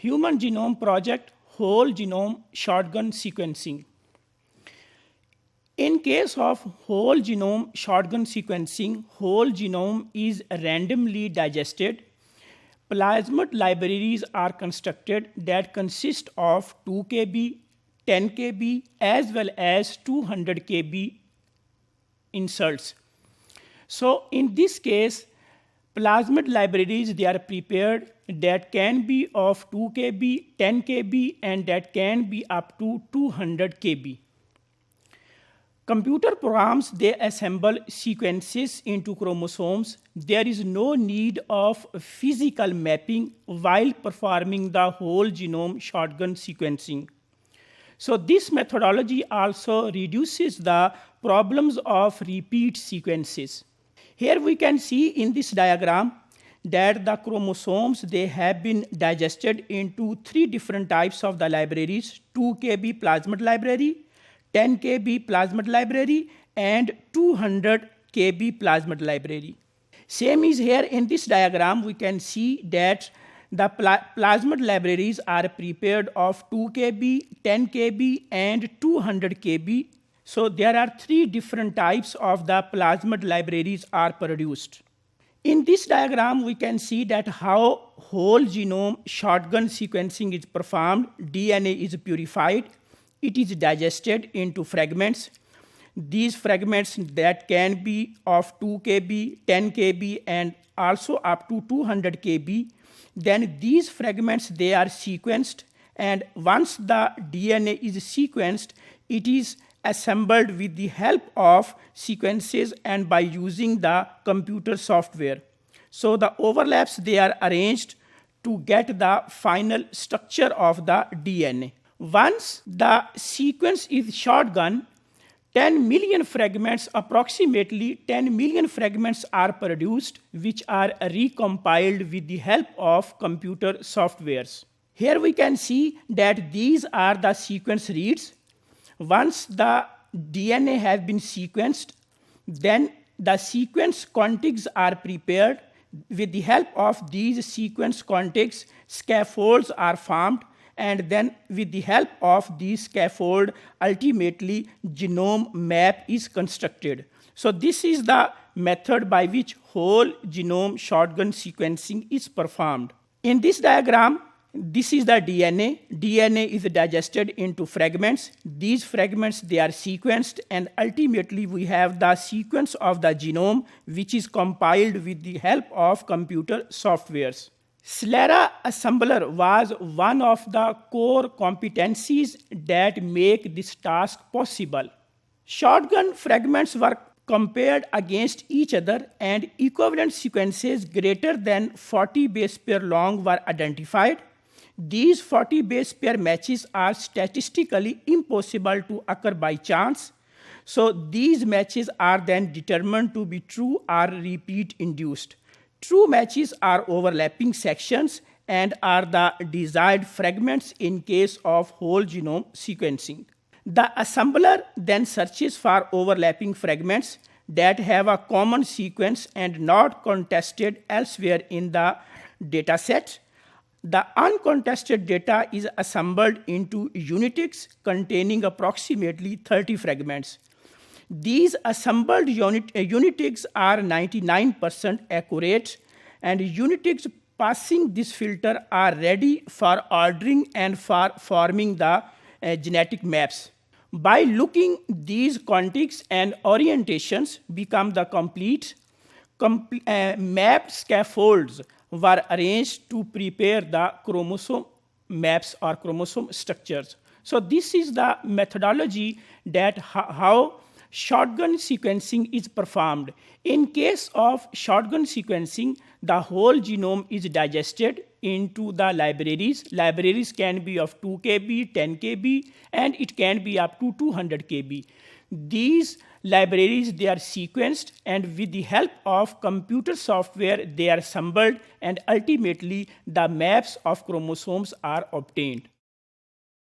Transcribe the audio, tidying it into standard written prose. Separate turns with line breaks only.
Human Genome Project Whole Genome Shotgun Sequencing. In case of whole genome shotgun sequencing, whole genome is randomly digested. Plasmid libraries are constructed that consist of 2 kb, 10 kb, as well as 200 kb inserts. So in this case, plasmid libraries, they are prepared that can be of 2 kb, 10 kb, and that can be up to 200 kb. Computer programs, they assemble sequences into chromosomes. There is no need of physical mapping while performing the whole genome shotgun sequencing. So this methodology also reduces the problems of repeat sequences. Here we can see in this diagram that the chromosomes, they have been digested into 3 different types of the libraries: 2 kb plasmid library, 10 kb plasmid library, and 200 kb plasmid library. Same is here in this diagram. We can see that the plasmid libraries are prepared of 2 kb, 10 kb, and 200 kb. So there are 3 different types of the plasmid libraries are produced. In this diagram, we can see that how whole genome shotgun sequencing is performed. DNA is purified. It is digested into fragments. These fragments that can be of 2 kb, 10 kb, and also up to 200 kb. Then these fragments, they are sequenced, and once the DNA is sequenced, it is assembled with the help of sequences and by using the computer software. So the overlaps, they are arranged to get the final structure of the DNA. Once the sequence is shotgun, 10 million fragments, approximately 10 million fragments are produced, which are recompiled with the help of computer softwares. Here we can see that these are the sequence reads. Once the DNA has been sequenced, then the sequence contigs are prepared. With the help of these sequence contigs, scaffolds are formed, and then with the help of these scaffold, ultimately genome map is constructed. So this is the method by which whole genome shotgun sequencing is performed. In this diagram, this is the DNA. DNA is digested into fragments. These fragments, they are sequenced, and ultimately we have the sequence of the genome, which is compiled with the help of computer softwares. Slera assembler was one of the core competencies that make this task possible. Shotgun fragments were compared against each other, and equivalent sequences greater than 40 base pair long were identified. These 40 base pair matches are statistically impossible to occur by chance. So these matches are then determined to be true or repeat induced. True matches are overlapping sections and are the desired fragments in case of whole genome sequencing. The assembler then searches for overlapping fragments that have a common sequence and not contested elsewhere in the data set. The uncontested data is assembled into unitics containing approximately 30 fragments. These assembled unitics are 99% accurate, and unitics passing this filter are ready for ordering and for forming the genetic maps. By looking, these contigs and orientations become the complete mapped scaffolds were arranged to prepare the chromosome maps or chromosome structures. So this is the methodology that how shotgun sequencing is performed. In case of shotgun sequencing, the whole genome is digested into the libraries. Libraries can be of 2 kb, 10 kb, and it can be up to 200 kb. These libraries, they are sequenced, and with the help of computer software, they are assembled, and ultimately the maps of chromosomes are obtained.